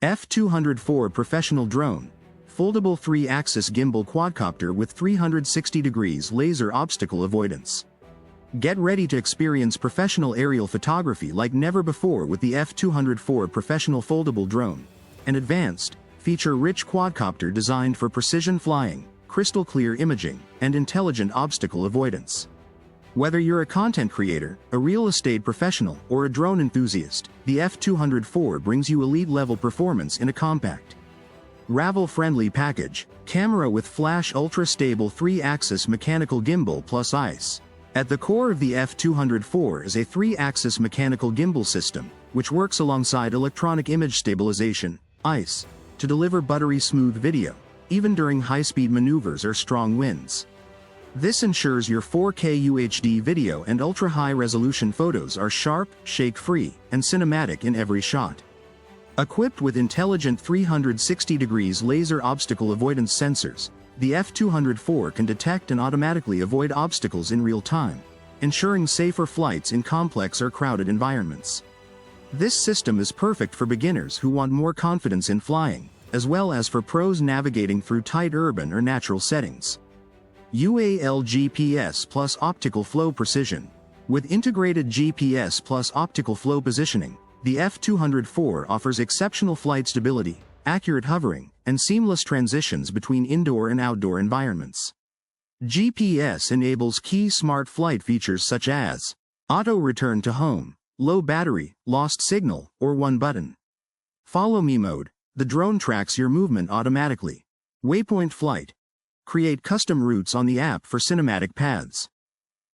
F204 Professional Drone, foldable 3-axis gimbal quadcopter with 360 degrees laser obstacle avoidance. Get ready to experience professional aerial photography like never before with the F204 Professional Foldable Drone, an advanced, feature-rich quadcopter designed for precision flying, crystal-clear imaging, and intelligent obstacle avoidance. Whether you're a content creator, a real estate professional, or a drone enthusiast, the F204 brings you elite-level performance in a compact, travel-friendly package, camera with flash ultra-stable 3-axis mechanical gimbal plus ICE. At the core of the F204 is a 3-axis mechanical gimbal system, which works alongside electronic image stabilization, ICE, to deliver buttery-smooth video, even during high-speed maneuvers or strong winds. This ensures your 4K UHD video and ultra-high-resolution photos are sharp, shake-free, and cinematic in every shot. Equipped with intelligent 360 degrees laser obstacle avoidance sensors, the F204 can detect and automatically avoid obstacles in real time, ensuring safer flights in complex or crowded environments. This system is perfect for beginners who want more confidence in flying, as well as for pros navigating through tight urban or natural settings. UAL GPS plus optical flow precision. With integrated GPS plus optical flow positioning, the F204 offers exceptional flight stability, accurate hovering, and seamless transitions between indoor and outdoor environments. GPS enables key smart flight features such as auto return to home, low battery, lost signal, or one button. Follow Me mode. The drone tracks your movement automatically. Waypoint flight. Create custom routes on the app for cinematic paths.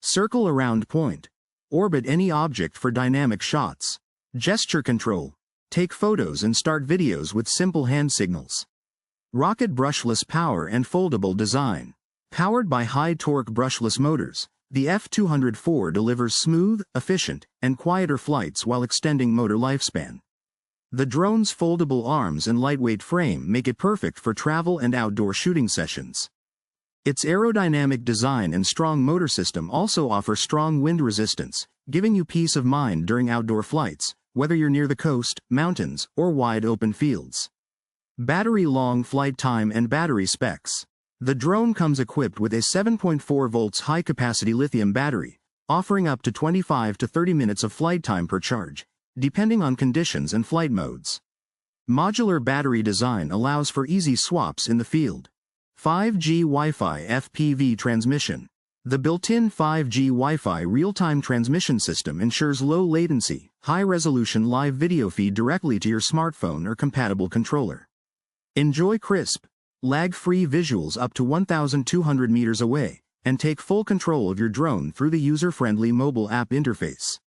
Circle around point. Orbit any object for dynamic shots. Gesture control. Take photos and start videos with simple hand signals. Rocket brushless power and foldable design. Powered by high-torque brushless motors, the F204 delivers smooth, efficient, and quieter flights while extending motor lifespan. The drone's foldable arms and lightweight frame make it perfect for travel and outdoor shooting sessions. Its aerodynamic design and strong motor system also offer strong wind resistance, giving you peace of mind during outdoor flights, whether you're near the coast, mountains, or wide open fields. Battery long flight time and battery specs. The drone comes equipped with a 7.4 volts high-capacity lithium battery, offering up to 25 to 30 minutes of flight time per charge, depending on conditions and flight modes. Modular battery design allows for easy swaps in the field. 5G Wi-Fi FPV transmission. The built-in 5G Wi-Fi real-time transmission system ensures low latency, high-resolution live video feed directly to your smartphone or compatible controller. Enjoy crisp, lag-free visuals up to 1,200 meters away, and take full control of your drone through the user-friendly mobile app interface.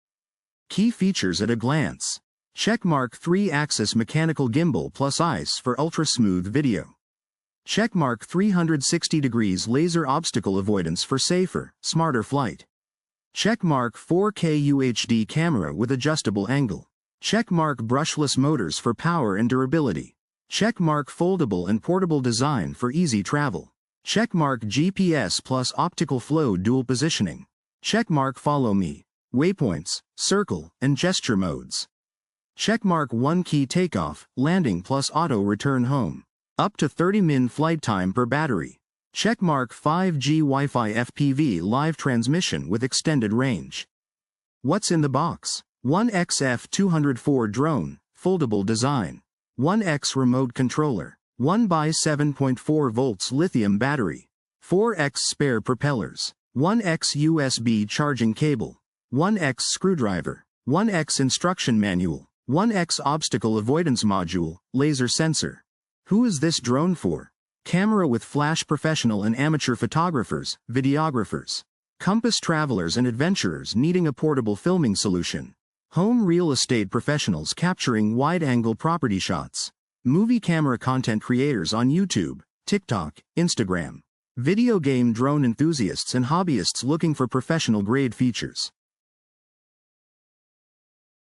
Key features at a glance. Checkmark 3-axis mechanical gimbal plus ICE for ultra-smooth video. Checkmark 360 degrees laser obstacle avoidance for safer, smarter flight. Checkmark 4K UHD camera with adjustable angle. Checkmark brushless motors for power and durability. Checkmark foldable and portable design for easy travel. Checkmark GPS plus optical flow dual positioning. Checkmark Follow Me, waypoints, circle, and gesture modes. Checkmark 1 key takeoff, landing plus auto return home. Up to 30 min flight time per battery. Checkmark 5G Wi-Fi FPV live transmission with extended range. What's in the box? 1X F204 drone, foldable design. 1X remote controller. 1x7.4 volts lithium battery. 4X spare propellers. 1X USB charging cable. 1X screwdriver. 1X instruction manual. 1X obstacle avoidance module, laser sensor. Who is this drone for? Camera with flash professional and amateur photographers, videographers. Compass travelers and adventurers needing a portable filming solution. Home real estate professionals capturing wide-angle property shots. Movie camera content creators on YouTube, TikTok, Instagram. Video game drone enthusiasts and hobbyists looking for professional-grade features.